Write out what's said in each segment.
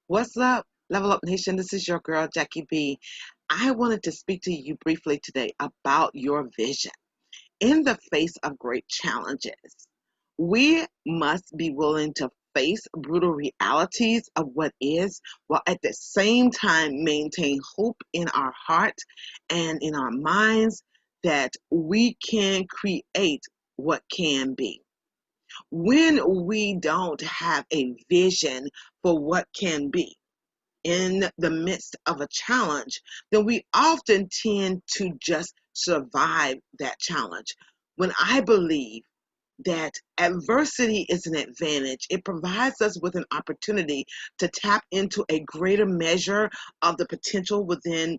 What's up, Level Up Nation? This is your girl, Jackie B. I wanted to speak to you briefly today about your vision. In the face of great challenges, we must be willing to face brutal realities of what is, while at the same time maintain hope in our heart and in our minds that we can create what can be. When we don't have a vision for what can be in the midst of a challenge, then we often tend to just survive that challenge. When I believe that adversity is an advantage, it provides us with an opportunity to tap into a greater measure of the potential within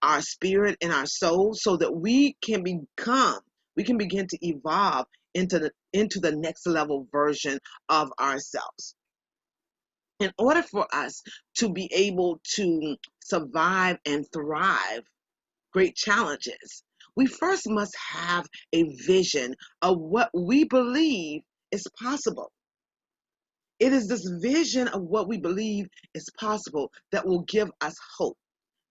our spirit and our soul so that we can begin to evolve into the next level version of ourselves. In order for us to be able to survive and thrive great challenges, we first must have a vision of what we believe is possible. It is this vision of what we believe is possible that will give us hope,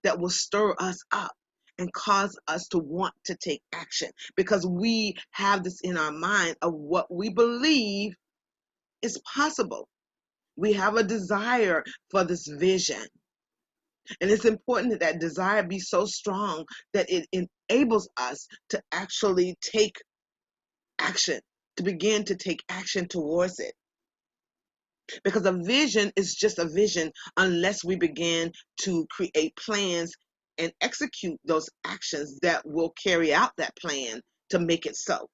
that will stir us up and cause us to want to take action because we have this in our mind of what we believe is possible. We have a desire for this vision. And it's important that that desire be so strong that it enables us to actually take action, to begin to take action towards it. Because a vision is just a vision unless we begin to create plans and execute those actions that will carry out that plan to make it so.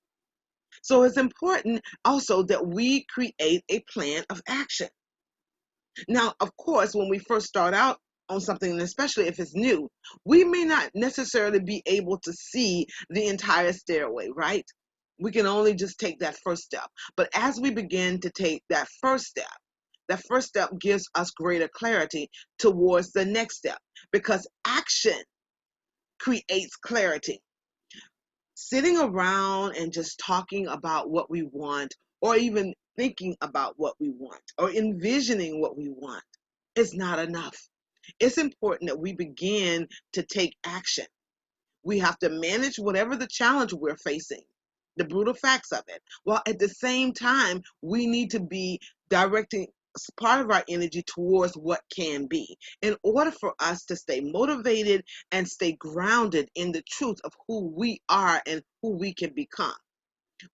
So it's important also that we create a plan of action. Now, of course, when we first start out on something, and especially if it's new, we may not necessarily be able to see the entire stairway, right? We can only just take that first step. But as we begin to take that first step gives us greater clarity towards the next step because action creates clarity. Sitting around and just talking about what we want, or even thinking about what we want, or envisioning what we want, is not enough. It's important that we begin to take action. We have to manage whatever the challenge we're facing, the brutal facts of it, while at the same time, we need to be directing part of our energy towards what can be in order for us to stay motivated and stay grounded in the truth of who we are and who we can become.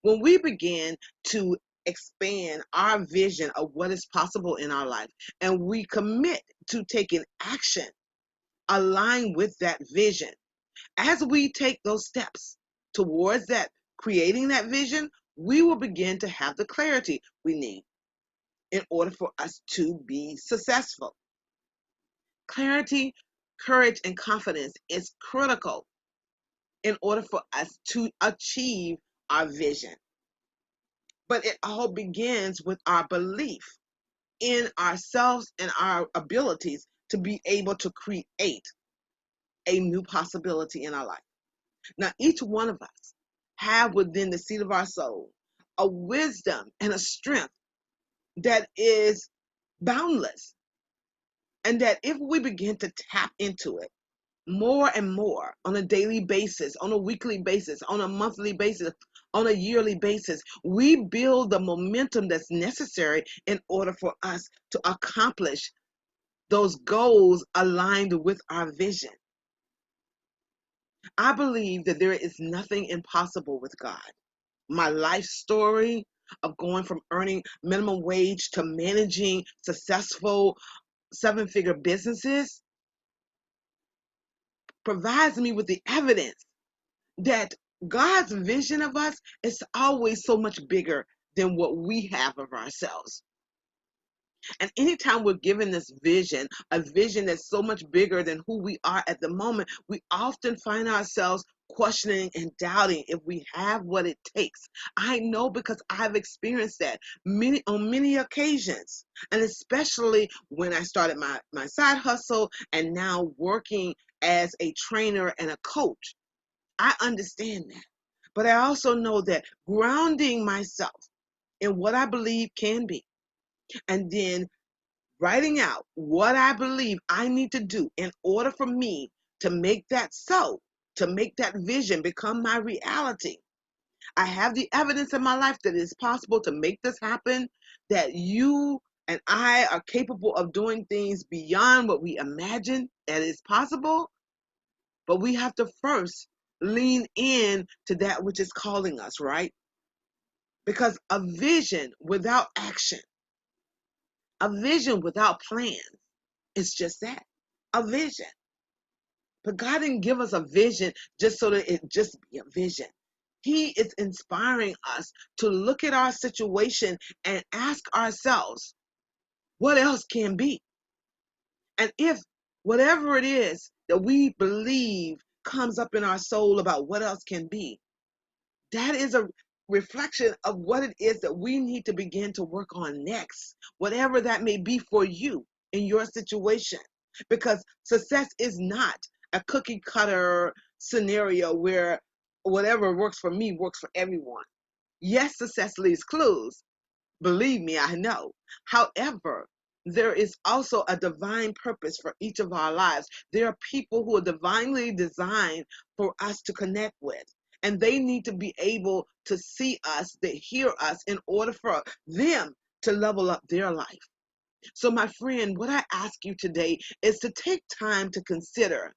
When we begin to expand our vision of what is possible in our life and we commit to taking action aligned with that vision, as we take those steps towards that, creating that vision, we will begin to have the clarity we need in order for us to be successful. Clarity, courage, and confidence is critical in order for us to achieve our vision. But it all begins with our belief in ourselves and our abilities to be able to create a new possibility in our life. Now, each one of us have within the seat of our soul a wisdom and a strength that is boundless. And that if we begin to tap into it more and more on a daily basis, on a weekly basis, on a monthly basis, on a yearly basis, we build the momentum that's necessary in order for us to accomplish those goals aligned with our vision. I believe that there is nothing impossible with God. My life story of going from earning minimum wage to managing successful seven-figure businesses provides me with the evidence that God's vision of us is always so much bigger than what we have of ourselves. And anytime we're given this vision, a vision that's so much bigger than who we are at the moment, we often find ourselves questioning and doubting if we have what it takes. I know because I've experienced that on many occasions, and especially when I started my side hustle and now working as a trainer and a coach. I understand that. But I also know that grounding myself in what I believe can be, and then writing out what I believe I need to do in order for me to make that so, to make that vision become my reality. I have the evidence in my life that it is possible to make this happen, that you and I are capable of doing things beyond what we imagine that is possible. But we have to first lean in to that which is calling us, right? Because a vision without action, a vision without plans, is just that, a vision. But God didn't give us a vision just so that it just be a vision. He is inspiring us to look at our situation and ask ourselves, what else can be? And if whatever it is that we believe comes up in our soul about what else can be, that is a reflection of what it is that we need to begin to work on next, whatever that may be for you in your situation. Because success is not a cookie cutter scenario where whatever works for me works for everyone. Yes, success leaves clues. Believe me, I know. However, there is also a divine purpose for each of our lives. There are people who are divinely designed for us to connect with, and they need to be able to see us, to hear us, in order for them to level up their life. So, my friend, what I ask you today is to take time to consider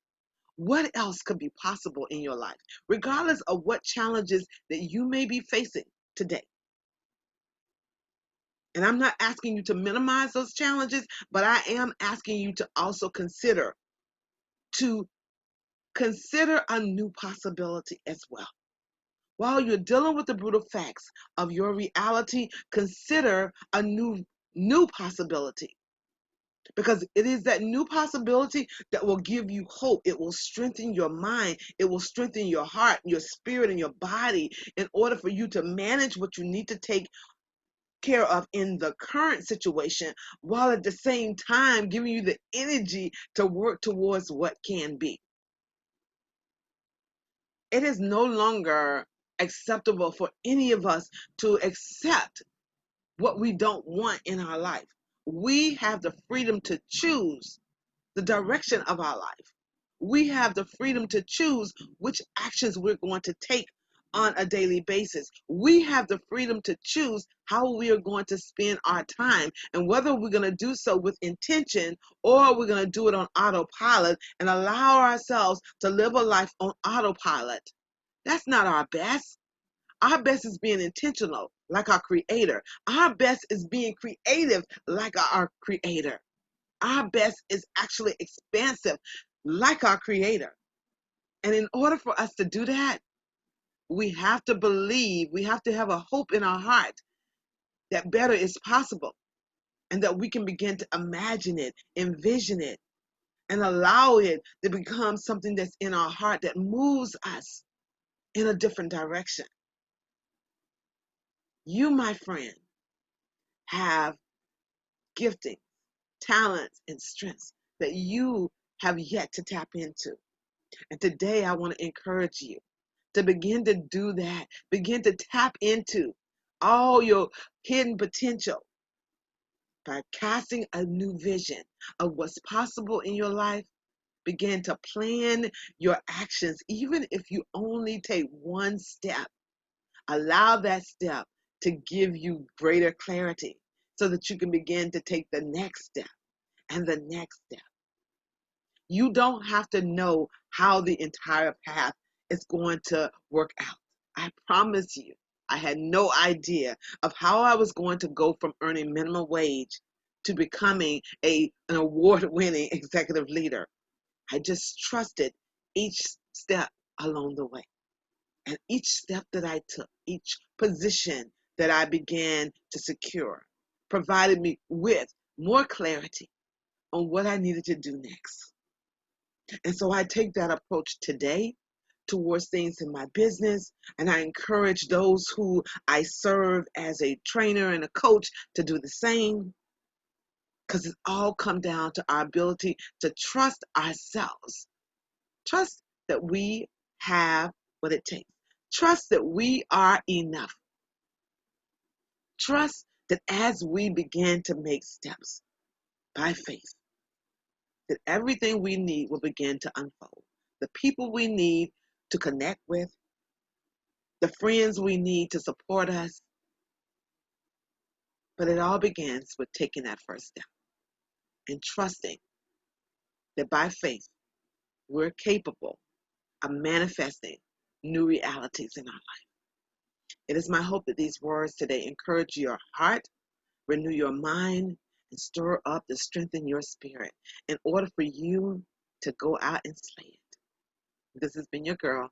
what else could be possible in your life, regardless of what challenges that you may be facing today. And I'm not asking you to minimize those challenges, but I am asking you to also to consider a new possibility as well. While you're dealing with the brutal facts of your reality, consider a new possibility. Because it is that new possibility that will give you hope. It will strengthen your mind. It will strengthen your heart, your spirit, and your body in order for you to manage what you need to take care of in the current situation, while at the same time giving you the energy to work towards what can be. It is no longer acceptable for any of us to accept what we don't want in our life. We have the freedom to choose the direction of our life. We have the freedom to choose which actions we're going to take on a daily basis. We have the freedom to choose how we are going to spend our time and whether we're going to do so with intention or we're going to do it on autopilot and allow ourselves to live a life on autopilot. That's not our best. Our best is being intentional, like our Creator. Our best is being creative, like our Creator. Our best is actually expansive, like our Creator. And in order for us to do that, we have to believe, we have to have a hope in our heart that better is possible and that we can begin to imagine it, envision it, and allow it to become something that's in our heart that moves us in a different direction. You, my friend, have gifting, talents, and strengths that you have yet to tap into. And today I want to encourage you to begin to do that. Begin to tap into all your hidden potential by casting a new vision of what's possible in your life. Begin to plan your actions, even if you only take one step. Allow that step to give you greater clarity so that you can begin to take the next step and the next step. You don't have to know how the entire path is going to work out. I promise you, I had no idea of how I was going to go from earning minimum wage to becoming an award-winning executive leader. I just trusted each step along the way. And each step that I took, each position that I began to secure, provided me with more clarity on what I needed to do next. And so I take that approach today towards things in my business, and I encourage those who I serve as a trainer and a coach to do the same, because it all comes down to our ability to trust ourselves. Trust that we have what it takes. Trust that we are enough. Trust that as we begin to make steps, by faith, that everything we need will begin to unfold. The people we need to connect with, the friends we need to support us, but it all begins with taking that first step and trusting that by faith we're capable of manifesting new realities in our life. It is my hope that these words today encourage your heart, renew your mind, and stir up the strength in your spirit in order for you to go out and slay it. This has been your girl,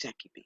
Jackie B.